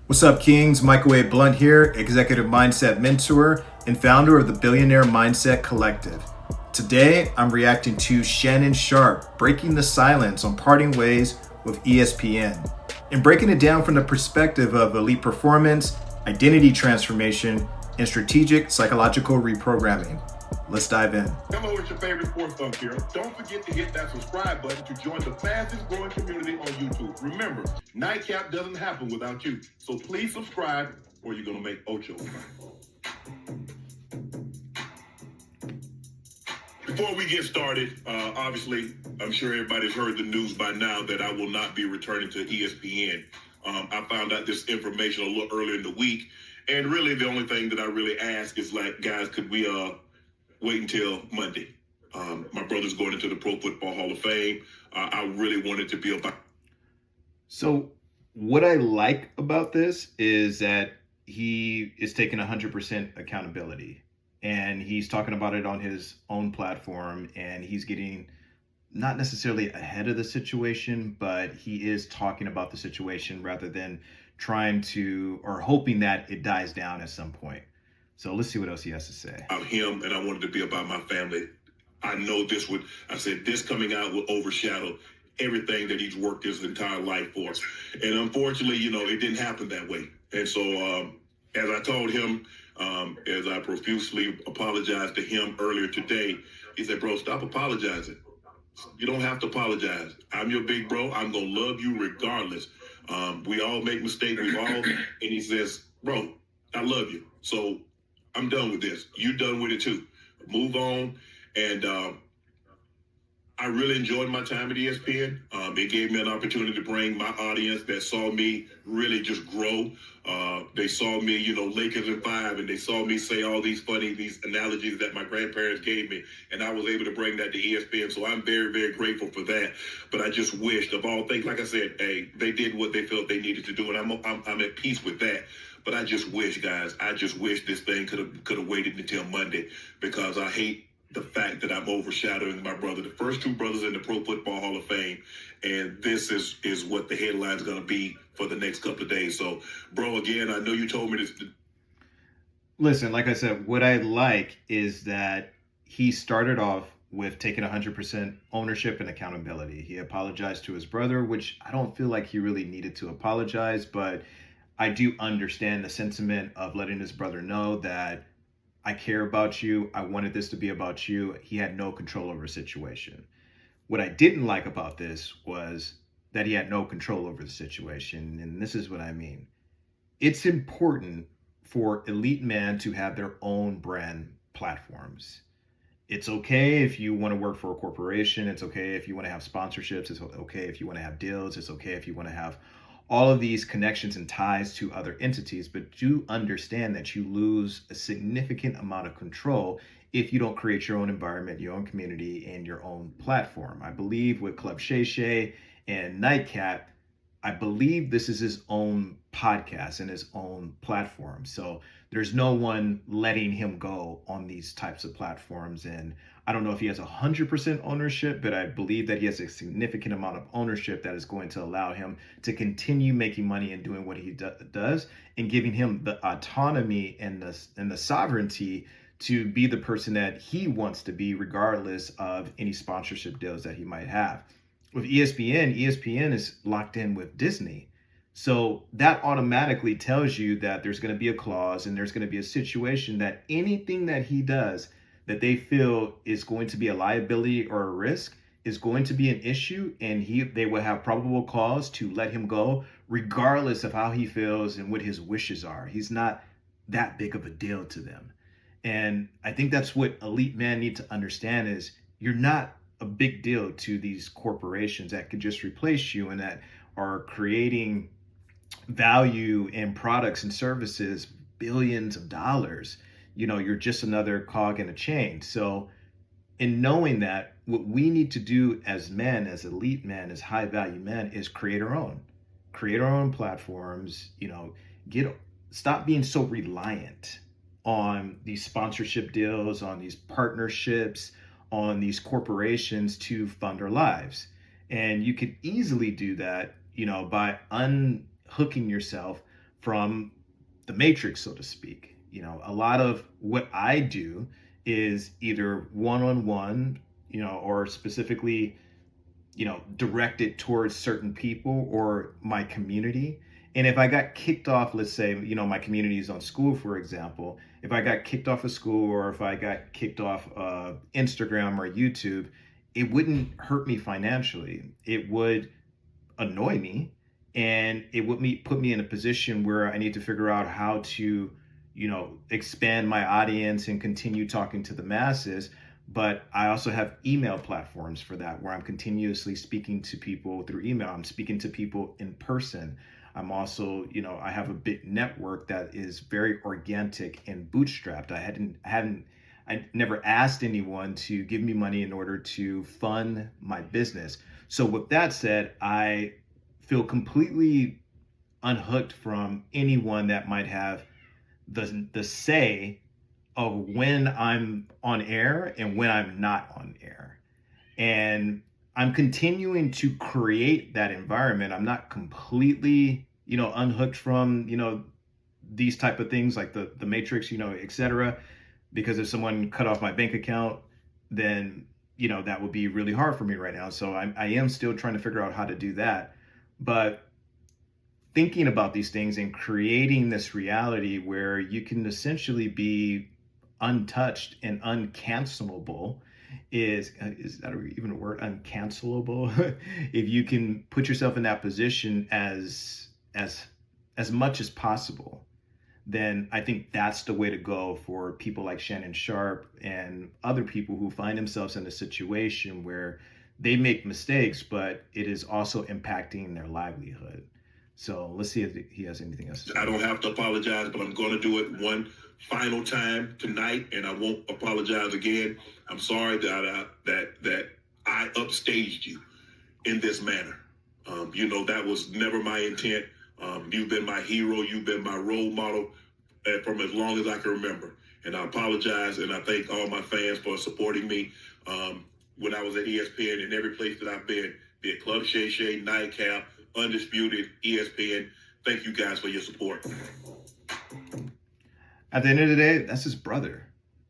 What's up, Kings? Microwave Blunt here, executive mindset mentor and founder of the Billionaire Mindset Collective. Today, I'm reacting to Shannon Sharpe breaking the silence on parting ways with ESPN and breaking it down from the perspective of elite performance, identity transformation, and strategic psychological reprogramming. Let's dive in. Hello, it's your favorite sports thump here. Don't forget to hit that subscribe button to join the fastest growing community on YouTube. Remember, Nightcap doesn't happen without you. So please subscribe or you're going to make Ocho. Before we get started, obviously, I'm sure everybody's heard the news by now that I will not be returning to ESPN. I found out this information a little earlier in the week. And really, the only thing that I really ask is like, guys, could we wait until Monday? My brother's going into the Pro Football Hall of Fame. I really wanted to be about. So, what I like about this is that he is taking 100% accountability, and he's talking about it on his own platform, and he's getting not necessarily ahead of the situation, but he is talking about the situation rather than trying to or hoping that it dies down at some point. So let's see what else he has to say. About him, and I wanted to be about my family. I know this would, I said, this coming out will overshadow everything that he's worked his entire life for. And unfortunately, it didn't happen that way. And so, as I told him, as I profusely apologized to him earlier today, he said, bro, stop apologizing. You don't have to apologize. I'm your big bro. I'm going to love you regardless. We all make mistakes. And he says, bro, I love you. So I'm done with this. You done with it too. Move on. And I really enjoyed my time at ESPN. It gave me an opportunity to bring my audience that saw me really just grow. They saw me, Lakers in 5, and they saw me say all these analogies that my grandparents gave me, and I was able to bring that to ESPN. So I'm very, very grateful for that. But I just wished, of all things, like I said, hey, they did what they felt they needed to do, and I'm at peace with that. But I just wish, guys, this thing could have waited until Monday, because I hate the fact that I'm overshadowing my brother, the first two brothers in the Pro Football Hall of Fame, and this is what the headline's going to be for the next couple of days. So, bro, again, I know you told me this. Listen, like I said, what I like is that he started off with taking 100% ownership and accountability. He apologized to his brother, which I don't feel like he really needed to apologize, but I do understand the sentiment of letting his brother know that I care about you. I wanted this to be about you. He had no control over the situation. What I didn't like about this was that he had no control over the situation. And this is what I mean. It's important for elite men to have their own brand platforms. It's okay if you want to work for a corporation. It's okay if you want to have sponsorships. It's okay if you want to have deals. It's okay if you want to have all of these connections and ties to other entities, but do understand that you lose a significant amount of control if you don't create your own environment, your own community, and your own platform. I believe with Club Shay Shay and Nightcap, I believe this is his own podcast and his own platform. So there's no one letting him go on these types of platforms. And I don't know if he has 100% ownership, but I believe that he has a significant amount of ownership that is going to allow him to continue making money and doing what he does, and giving him the autonomy and the sovereignty to be the person that he wants to be, regardless of any sponsorship deals that he might have. With ESPN is locked in with Disney. So that automatically tells you that there's going to be a clause and there's going to be a situation that anything that he does that they feel is going to be a liability or a risk is going to be an issue, and they will have probable cause to let him go, regardless of how he feels and what his wishes are. He's not that big of a deal to them. And I think that's what elite men need to understand, is you're not a big deal to these corporations that could just replace you and that are creating value in products and services, billions of dollars. You're just another cog in a chain. So in knowing that, what we need to do as men, as elite men, as high value men, is create our own platforms, stop being so reliant on these sponsorship deals, on these partnerships, on these corporations to fund our lives. And you could easily do that, by unhooking yourself from the matrix, so to speak. A lot of what I do is either one-on-one, or specifically, directed towards certain people or my community. And if I got kicked off, let's say, my community is on school, for example, if I got kicked off of school or if I got kicked off Instagram or YouTube, it wouldn't hurt me financially. It would annoy me, and it would put me in a position where I need to figure out how to, expand my audience and continue talking to the masses. But I also have email platforms for that, where I'm continuously speaking to people through email. I'm speaking to people in person. I'm also, I have a big network that is very organic and bootstrapped. I never asked anyone to give me money in order to fund my business. So with that said, I feel completely unhooked from anyone that might have the say of when I'm on air and when I'm not on air. And I'm continuing to create that environment. I'm not completely, unhooked from, these type of things like the matrix, et cetera. Because if someone cut off my bank account, then, that would be really hard for me right now. So I am still trying to figure out how to do that. But thinking about these things and creating this reality where you can essentially be untouched and uncancelable is that even a word, uncancelable? If you can put yourself in that position as much as possible, then I think that's the way to go for people like Shannon Sharpe and other people who find themselves in a situation where they make mistakes, but it is also impacting their livelihood. So let's see if he has anything else to say. I don't have to apologize, but I'm going to do it one final time tonight, and I won't apologize again. I'm sorry that I upstaged you in this manner. That was never my intent. You've been my hero. You've been my role model from as long as I can remember. And I apologize, and I thank all my fans for supporting me when I was at ESPN and every place that I've been, be it Club Shay Shay, Nightcap, Undisputed, ESPN. Thank you guys for your support. At the end of the day, that's his brother.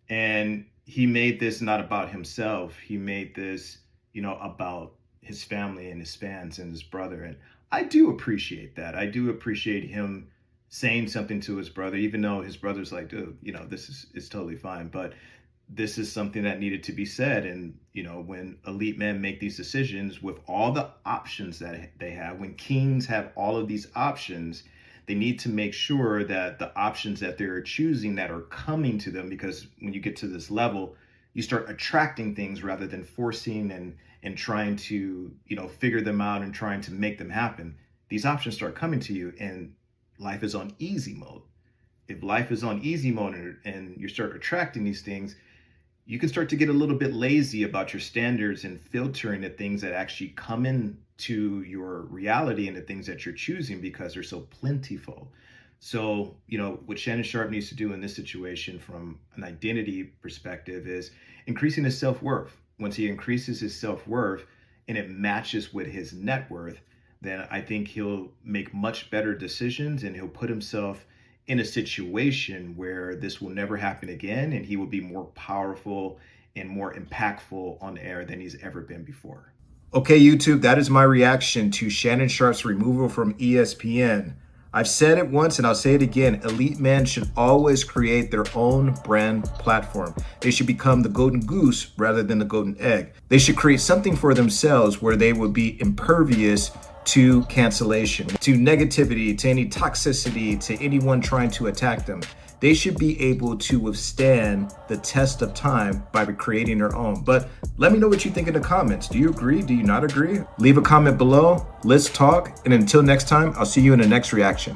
And he made this not about himself. He made this, about his family and his fans and his brother. And I do appreciate that. I do appreciate him saying something to his brother, even though his brother's like, dude, this is totally fine. But this is something that needed to be said. And, when elite men make these decisions with all the options that they have, when kings have all of these options, they need to make sure that the options that they're choosing that are coming to them, because when you get to this level, you start attracting things rather than forcing and trying to, figure them out and trying to make them happen. These options start coming to you, and life is on easy mode. If life is on easy mode and you start attracting these things, you can start to get a little bit lazy about your standards and filtering the things that actually come into your reality and the things that you're choosing because they're so plentiful. So, what Shannon Sharpe needs to do in this situation from an identity perspective is increasing his self-worth. Once he increases his self-worth and it matches with his net worth, then I think he'll make much better decisions, and he'll put himself in a situation where this will never happen again, and he will be more powerful and more impactful on air than he's ever been before. Okay, YouTube, that is my reaction to Shannon Sharpe's removal from ESPN. I've said it once and I'll say it again. Elite men should always create their own brand platform. They should become the golden goose rather than the golden egg. They should create something for themselves where they would be impervious to cancellation, to negativity, to any toxicity, to anyone trying to attack them. They should be able to withstand the test of time by creating their own. But let me know what you think in the comments. Do you agree? Do you not agree? Leave a comment below. Let's talk. And until next time, I'll see you in the next reaction.